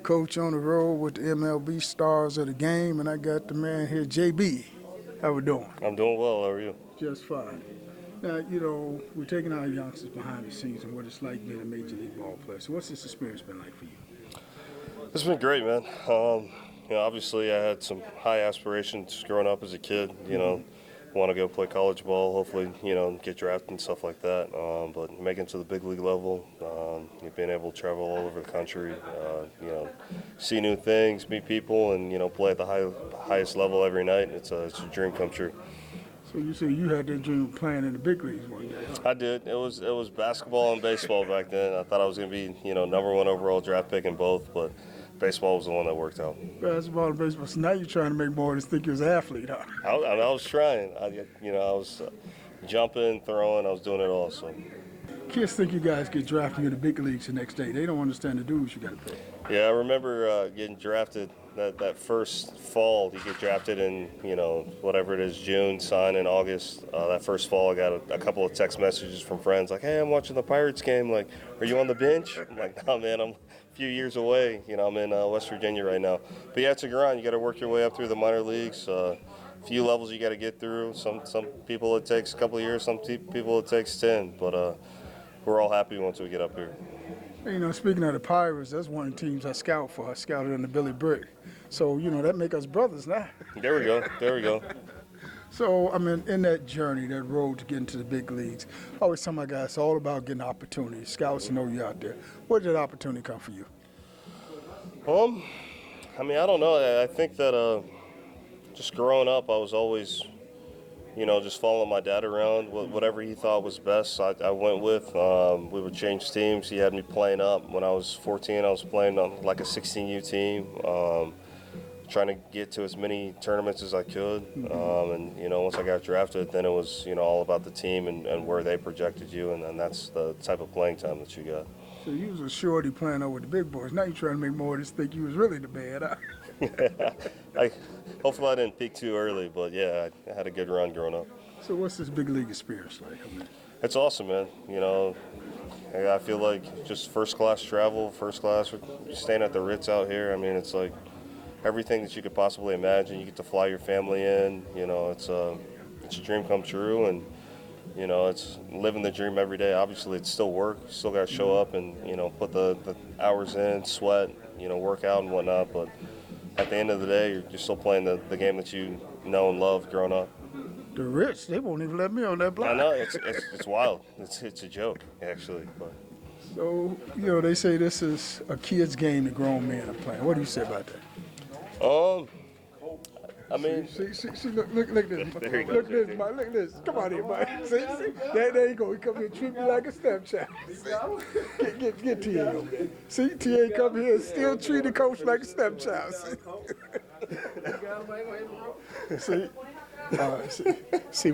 Coach on the road with the MLB stars of the game, and I got the man here, JB. How we doing? I'm doing well. How are you? Just fine. Now, we're taking our youngsters behind the scenes and what it's like being a major league ball player. So what's this experience been like for you? It's been great, man. Obviously I had some high aspirations growing up as a kid, want to go play college ball, hopefully, get drafted and stuff like that. But making it to the big league level, being able to travel all over the country, see new things, meet people, and, play at the highest level every night, it's a dream come true. So you say you had that dream of playing in the big leagues one day, huh? I did. It was basketball and baseball back then. I thought I was going to be, number one overall draft pick in both, but baseball was the one that worked out. Basketball and baseball. So now you're trying to make more than think you was an athlete, huh? I was trying. I was jumping, throwing. I was doing it all. So Kids think you guys get drafted in the big leagues the next day. They don't understand the dues you got to pay. Yeah, I remember getting drafted that first fall. You get drafted in, whatever it is, June, sign in August. That first fall, I got a couple of text messages from friends like, hey, I'm watching the Pirates game. Like, are you on the bench? I'm like, no, man, I'm a few years away. I'm in West Virginia right now. But yeah, it's a grind. You got to work your way up through the minor leagues. Few levels you got to get through. Some people it takes a couple of years. Some people it takes 10. But we're all happy once we get up here. Speaking of the Pirates, that's one of the teams I scout for. I scouted under Billy Brick. So, that make us brothers now. There we go. So, in that journey, that road to get into the big leagues, I always tell my guys it's all about getting opportunities. Scouts know you out there. Where did that opportunity come for you? I don't know. I think that just growing up, I was always, just following my dad around. Whatever he thought was best, I went with. We would change teams. He had me playing up. When I was 14, I was playing on like a 16U team, trying to get to as many tournaments as I could. And, once I got drafted, then it was, all about the team and where they projected you, and that's the type of playing time that you got. So you was a shorty playing over with the big boys. Now you're trying to make more of this think you was really the bad, huh? Hopefully I didn't peak too early, but yeah, I had a good run growing up. So what's this big league experience like? It's awesome, man. I feel like just first-class travel, staying at the Ritz out here. It's like everything that you could possibly imagine. You get to fly your family in. It's a dream come true, and it's living the dream every day. Obviously, it's still work. You still got to show up and put the hours in, sweat, work out and whatnot. But at the end of the day, you're still playing the game that you know and love growing up. The Ritz, they won't even let me on that block. I know, it's wild. It's a joke, actually. But. So, they say this is a kid's game that grown men are playing. What do you say about that? See, look at this. There you go. Look at this, Mike. Look at this. Come on here, Mike. See? There you go. He come here and treat me like a stepchild. Get T.A. over there. See, T.A. come here and still treat the coach like a stepchild. See? See,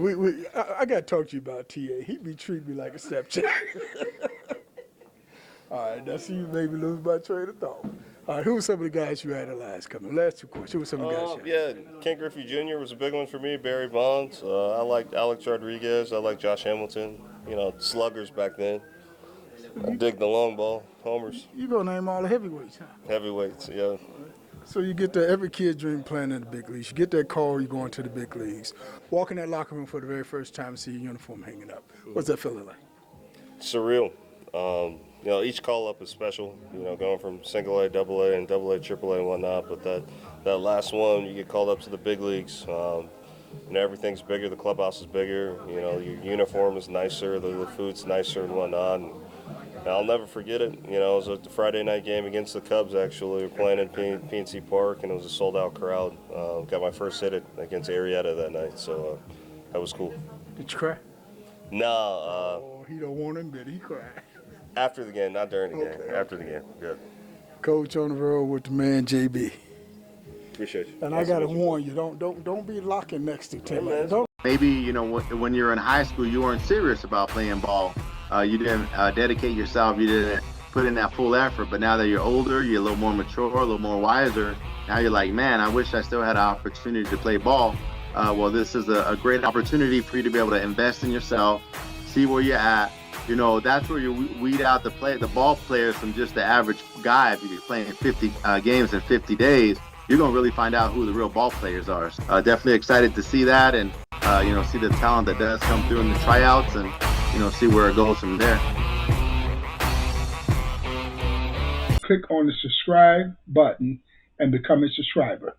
I got to talk to you about T.A. He be treating me like a stepchild. All right, now see, you made me lose my train of thought. All right, who were some of the guys you had last coming? Last two questions. Who were some of the guys you had? Yeah, Ken Griffey Jr. was a big one for me. Barry Bonds. I liked Alex Rodriguez. I liked Josh Hamilton. Sluggers back then. I dig the long ball, homers. You gonna name all the heavyweights, huh? Heavyweights, yeah. So you get that, every kid dream playing in the big leagues. You get that call, you're going to the big leagues. Walk in that locker room for the very first time and see your uniform hanging up. What's that feeling like? Surreal. Each call-up is special, going from single A, double A, and double A, triple A, and whatnot. But that last one, you get called up to the big leagues. Everything's bigger. The clubhouse is bigger. Your uniform is nicer. The food's nicer and whatnot. And I'll never forget it. It was a Friday night game against the Cubs, actually. We were playing in PNC Park, and it was a sold-out crowd. Got my first hit against Arrieta that night, so that was cool. Did you cry? No. He don't want him, but he cried. After the game, not during the game. Okay. After the game, good. Coach on the road with the man JB. Appreciate you. And I gotta warn you, don't be locking next to Tim. Maybe when you were in high school, you weren't serious about playing ball. You didn't dedicate yourself. You didn't put in that full effort. But now that you're older, you're a little more mature, a little more wiser. Now you're like, man, I wish I still had an opportunity to play ball. Well, this is a great opportunity for you to be able to invest in yourself, see where you're at, that's where you weed out the ball players from just the average guy. If you're playing 50 games in 50 days, you're going to really find out who the real ball players are. Definitely excited to see that and, see the talent that does come through in the tryouts and, see where it goes from there. Click on the subscribe button and become a subscriber.